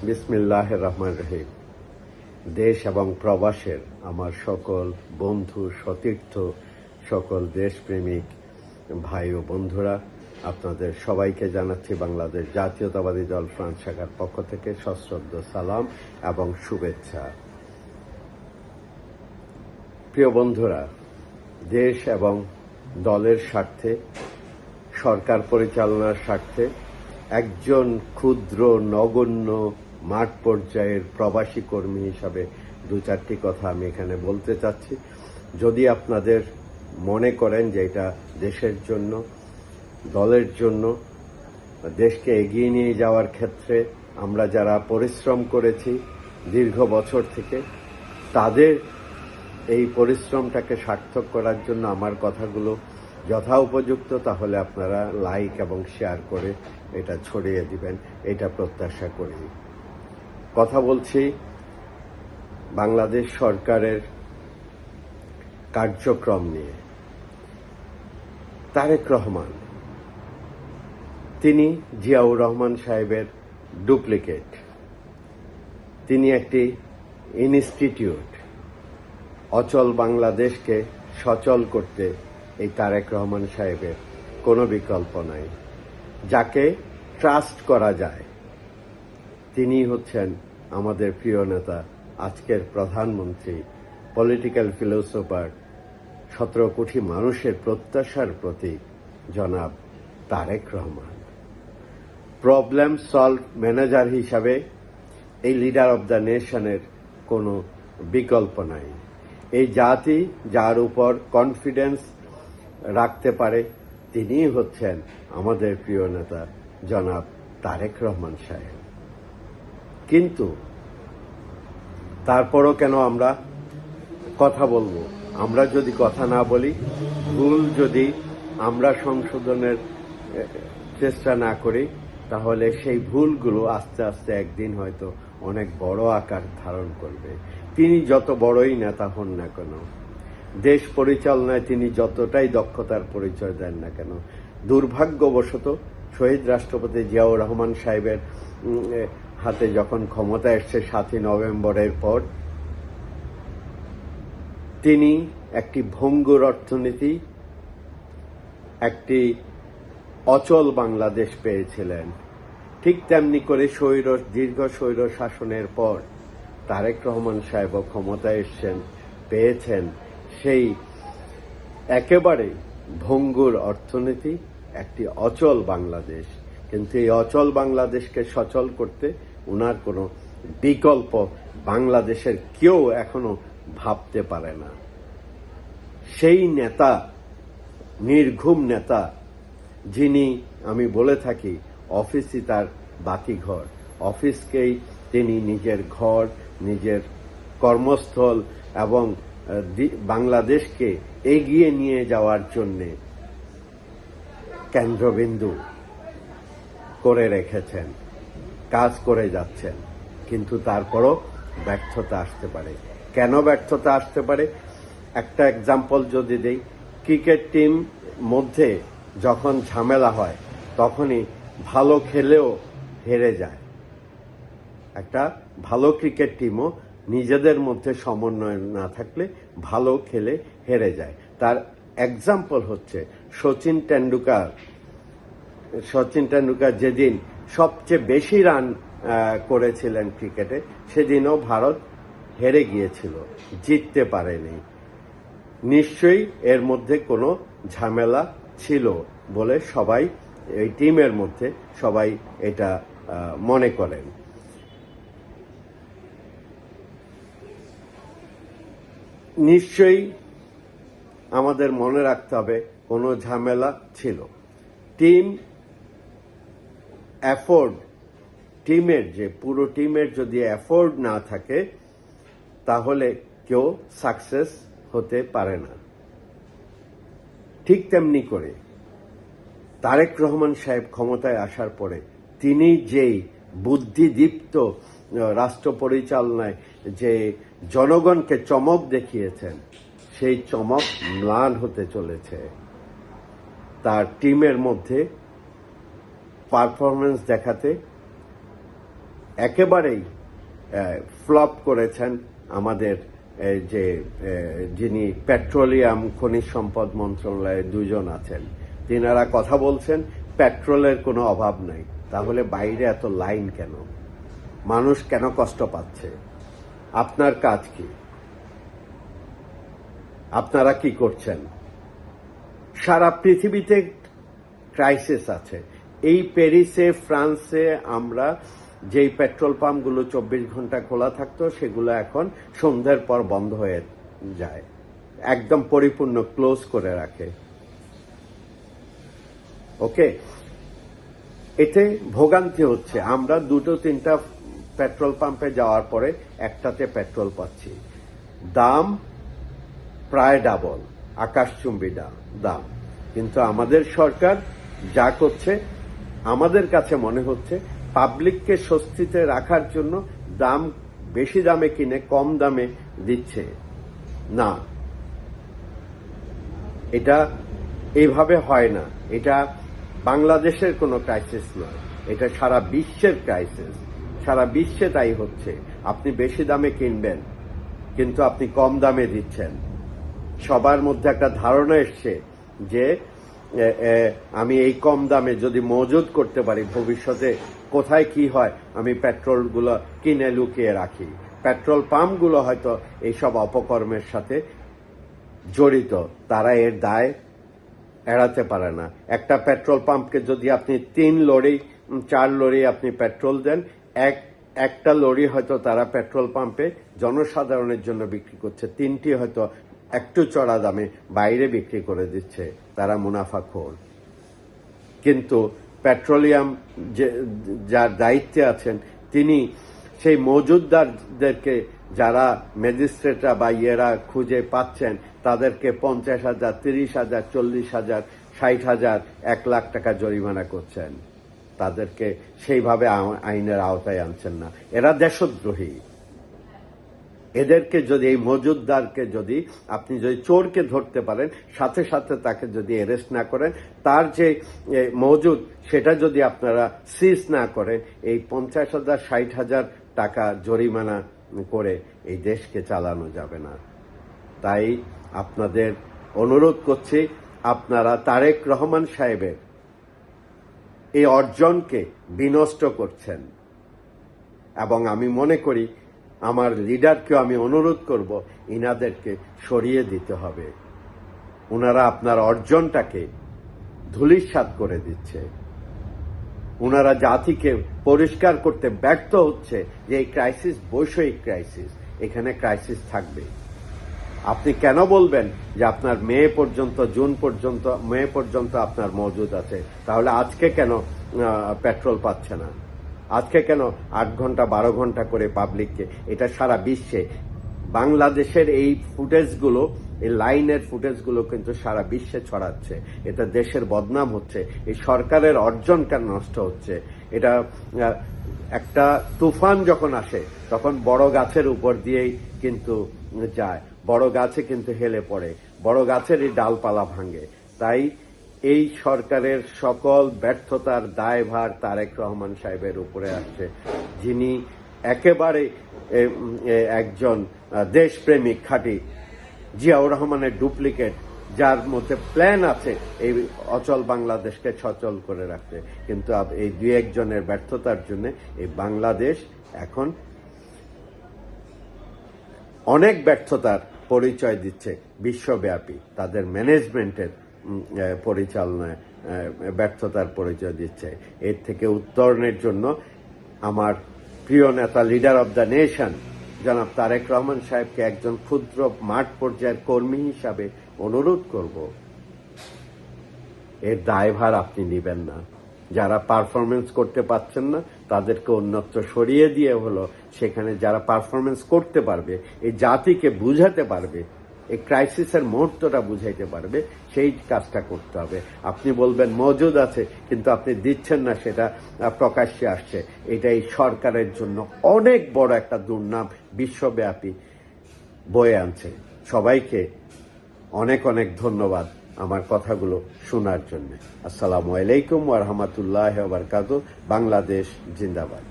বিসমিল্লাহির রহমানির রহিম। দেশ এবং প্রবাসের আমার সকল বন্ধু সতীর্থ, সকল দেশপ্রেমিক ভাই ও বন্ধুরা, আপনাদের সবাইকে জানাচ্ছি বাংলাদেশ জাতীয়তাবাদী দল ফ্রান্স শাখার পক্ষ থেকে সশ্রদ্ধ সালাম এবং শুভেচ্ছা। প্রিয় বন্ধুরা, দেশ এবং দলের স্বার্থে, সরকার পরিচালনার স্বার্থে একজন ক্ষুদ্র নগণ্য মাঠ পর্যায়ের প্রবাসী কর্মী হিসাবে দু চারটি কথা আমি এখানে বলতে চাচ্ছি। যদি আপনাদের মনে করেন যে এটা দেশের জন্য, দলের জন্য, দেশকে এগিয়ে নিয়ে যাওয়ার ক্ষেত্রে আমরা যারা পরিশ্রম করেছি দীর্ঘ বছর থেকে, তাদের এই পরিশ্রমটাকে সার্থক করার জন্য আমার কথাগুলো যথা উপযুক্ত, তাহলে আপনারা লাইক এবং শেয়ার করে এটা ছড়িয়ে দিবেন, এটা প্রত্যাশা করি। কথা বলছি বাংলাদেশ সরকারের কার্যক্রম নিয়ে। তারেক রহমান, তিনি জিয়াউর রহমান সাহেবের ডুপ্লিকেট। তিনি একটি ইনস্টিটিউট। অচল বাংলাদেশকে সচল করতে এই তারেক রহমান সাহেবের কোনো বিকল্প নাই। যাকে ট্রাস্ট করা যায় তিনি হচ্ছেন আমাদের প্রিয় নেতা, আজকের প্রধানমন্ত্রী, পলিটিক্যাল ফিলোসোফার, 17 কোটি মানুষের প্রত্যাশার প্রতীক জনাব Tarique Rahman. Problem solve manager হিসাবে এই লিডার অব দ্য নেশনের কোনো বিকল্প নাই। এই জাতি যার উপর কনফিডেন্স রাখতে পারে তিনিই হচ্ছেন আমাদের প্রিয় নেতা জনাব তারেক রহমান সাহেব। কিন্তু তারপরও কেন আমরা কথা বলবো? আমরা যদি কথা না বলি, ভুল যদি আমরা সংশোধনের চেষ্টা না করি, তাহলে সেই ভুলগুলো আস্তে আস্তে একদিন হয়তো অনেক বড় আকার ধারণ করবে। তিনি যত বড়ই নেতা হন না কেন, দেশ পরিচালনায় তিনি যতটাই দক্ষতার পরিচয় দেন না কেন, দুর্ভাগ্যবশত শহীদ রাষ্ট্রপতি জিয়াউর রহমান সাহেবের হাতে যখন ক্ষমতা এসছে 7ই নভেম্বরের পর, তিনি একটি ভঙ্গুর অর্থনীতি, একটি অচল বাংলাদেশ পেয়েছিলেন। ঠিক তেমনি করে দীর্ঘ স্বৈর শাসনের পর তারেক রহমান সাহেবও ক্ষমতায় এসছেন, পেয়েছেন সেই একেবারে ভঙ্গুর অর্থনীতি, একটি অচল বাংলাদেশ। কিন্তু এই অচল বাংলাদেশকে সচল করতে ওনার কোনো বিকল্প বাংলাদেশের কেউ এখনো ভাবতে পারে না। সেই নেতা, নির্ঘুম নেতা, যিনি, আমি বলে থাকি, অফিসই তার বাকি ঘর, অফিসকেই তিনি নিজের ঘর, নিজের কর্মস্থল এবং বাংলাদেশকে এগিয়ে নিয়ে যাওয়ার জন্যে কেন্দ্রবিন্দু করে রেখেছেন, কাজ করে যাচ্ছেন। কিন্তু তারপরও ব্যর্থতা আসতে পারে। কেন ব্যর্থতা আসতে পারে? একটা এক্সাম্পল যদি দেই, ক্রিকেট টিম মধ্যে যখন ঝামেলা হয় তখনই ভালো খেলেও হেরে যায়। একটা ভালো ক্রিকেট টিমও নিজেদের মধ্যে সমন্বয় না থাকলে ভালো খেলে হেরে যায়। তার এক্সাম্পল হচ্ছে সচিন টেন্ডুলকার যেদিন সবচেয়ে বেশি রান করেছিলেন ক্রিকেটে, সেদিনও ভারত হেরে গিয়েছিল, জিততে পারেনি। নিশ্চয়ই এর মধ্যে কোনো ঝামেলা ছিল বলে সবাই, এই টিমের মধ্যে সবাই এটা মনে করেন। নিশ্চয়ই আমাদের মনে রাখতে হবে কোনো ঝামেলা ছিল। পুরো টিমের যদি এফোর্ড না থাকে তাহলে কেউ সাকসেস হতে পারে না। ঠিক তেমনি করে তারেক রহমান সাহেব ক্ষমতায় আসার পরে তিনি যেই বুদ্ধিদীপ্ত রাষ্ট্র পরিচালনায় যে জনগণকে চমক দেখিয়েছেন, সেই চমক ম্লান হতে চলেছে। তার টিমের মধ্যে পারফরমেন্স দেখাতে একেবারেই ফ্লপ করেছেন আমাদের যিনি পেট্রোলিয়াম খনিজ সম্পদ মন্ত্রণালয়ে দুজন আছেন। তিনারা কথা বলছেন পেট্রোলের কোনো অভাব নাই। তাহলে বাইরে এত লাইন কেন? মানুষ কেন কষ্ট পাচ্ছে? আপনার কাজ কি? আপনারা কি করছেন? সারা পৃথিবীতে ক্রাইসিস আছে। এই প্যারিসে, ফ্রান্সে আমরা যেই পেট্রোল পাম্পগুলো 24 ঘন্টা খোলা থাকতো সেগুলো এখন সন্ধ্যার পর বন্ধ হয়ে যায়, একদম পরিপূর্ণ ক্লোজ করে রাখে। ওকে, এতে ভোগান্তি হচ্ছে। আমরা 2-3টা পেট্রোল পাম্পে যাওয়ার পরে একটাতে পেট্রোল পাচ্ছি, দাম প্রায় ডাবল, আকাশচুম্বী দাম। কিন্তু আমাদের সরকার যা করছে, আমাদের কাছে মনে হচ্ছে পাবলিককে স্বস্তিতে রাখার জন্য দাম বেশি দামে কিনে কম দামে দিচ্ছে। না, এটা এইভাবে হয় না। এটা বাংলাদেশের কোনো ক্রাইসিস নয়, এটা সারা বিশ্বের ক্রাইসিস। সারা বিশ্বে তাই হচ্ছে। আপনি বেশি দামে কিনবেন কিন্তু আপনি কম দামে দিচ্ছেন। সবার মধ্যে একটা ধারণা এসছে যে আমি এই কম দামে যদি মজুদ করতে পারি, ভবিষ্যতে কোথায় কি হয় আমি পেট্রোলগুলো কিনে লুকিয়ে রাখি। পেট্রোল পাম্পগুলো হয়তো এইসব অপকর্মের সাথে জড়িত, তারা এর দায় এড়াতে পারে না। একটা পেট্রোল পাম্পকে যদি আপনি 3 লরি 4 লরি আপনি পেট্রোল দেন, একটা লরি হয়তো তারা পেট্রোল পাম্পে জনসাধারণের জন্য বিক্রি করছে, 3টি হয়তো একটু চড়া দামে বাইরে বিক্রি করে দিচ্ছে, তারা মুনাফাখোর। কিন্তু পেট্রোলিয়াম যার দায়িত্বে আছেন তিনি সেই মজুদদারদেরকে, যারা ম্যাজিস্ট্রেটরা বা ইয়েরা খুঁজে পাচ্ছেন, তাদেরকে 50,000, 30,000, 40,000, 60,000, 1 লাখ টাকা জরিমানা করছেন। তাদেরকে সেইভাবে আইনের আওতায় আনছেন না। এরা দেশদ্রোহী। এদেরকে যদি, এই মজুদদারকে যদি আপনি যদি চোরকে ধরতে পারেন, সাথে সাথে তাকে যদি অ্যারেস্ট না করেন, তার যে মজুদ সেটা যদি আপনারা সিজ না করেন, এই 50,000, 60,000 টাকা জরিমানা করে এই দেশকে চালানো যাবে না। তাই আপনাদের অনুরোধ করছি, আপনারা তারেক রহমান সাহেবের এই অর্জনকে বিনষ্ট করছেন। এবং আমি মনে করি আমার লিডারকেও আমি অনুরোধ করব, ইনাদেরকে সরিয়ে দিতে হবে। ওনারা আপনার অর্জনটাকে ধূলিসাৎ করে দিচ্ছে। ওনারা জাতিকে পরিষ্কার করতে ব্যর্থ হচ্ছে যে এই ক্রাইসিস বৈষয়িক ক্রাইসিস, এখানে ক্রাইসিস থাকবে। আপনি কেন বলবেন যে আপনার জুন পর্যন্ত মে পর্যন্ত আপনার মজুদ আছে? তাহলে আজকে কেন পেট্রোল পাচ্ছে না? আজকে কেন 8 ঘন্টা 12 ঘন্টা করে পাবলিককে? এটা সারা বিশ্বে, বাংলাদেশের এই ফুটেজগুলো, এই লাইনের ফুটেজগুলো কিন্তু সারা বিশ্বে ছড়াচ্ছে। এটা দেশের বদনাম হচ্ছে। এই সরকারের অর্জন কেন নষ্ট হচ্ছে? এটা একটা তুফান যখন আসে তখন বড় গাছের উপর দিয়েই কিন্তু যায়, বড় গাছে কিন্তু হেলে পড়ে, বড় গাছেরই ডালপালা ভাঙে। তাই এই সরকারের সকল ব্যর্থতার দায়ভার তারেক রহমান সাহেবের উপরে আসছে, যিনি একেবারে একজন দেশপ্রেমিক খাঁটি জিয়াউর রহমানের ডুপ্লিকেট, যার মধ্যে প্ল্যান আছে এই অচল বাংলাদেশকে সচল করে রাখতে। কিন্তু এই 2-1 জনের ব্যর্থতার জন্য এই বাংলাদেশ এখন অনেক ব্যর্থতার পরিচয় দিচ্ছে বিশ্বব্যাপী। তাদের ম্যানেজমেন্টের পরিচালনায় ব্যর্থতার পরিচয় দিচ্ছে। এর থেকে উত্তরণের জন্য আমার প্রিয় নেতা, লিডার অব দ্য নেশন জনাব তারেক রহমান সাহেবকে একজন ক্ষুদ্র মাঠ পর্যায়ের কর্মী হিসাবে অনুরোধ করব, এর দায়ভার আপনি নেবেন না। যারা পারফরমেন্স করতে পারছেন না তাদেরকে অন্যত্র সরিয়ে দিয়ে হলো সেখানে যারা পারফরমেন্স করতে পারবে, এই জাতিকে বুঝাতে পারবে, এই ক্রাইসিসের মুহূর্তটা বুঝাইতে পারবে, সেই কাজটা করতে হবে। আপনি বলবেন মজুদ আছে কিন্তু আপনি দিচ্ছেন না, সেটা প্রকাশ্যে আসছে। এটা এই সরকারের জন্য অনেক বড় একটা দুর্নাম বিশ্বব্যাপী বয়ে আনছে। সবাইকে অনেক অনেক ধন্যবাদ আমার কথাগুলো শোনার জন্য। আসসালামু আলাইকুম ওয়া রাহমাতুল্লাহি ওয়া বারাকাতুহু। বাংলাদেশ জিন্দাবাদ।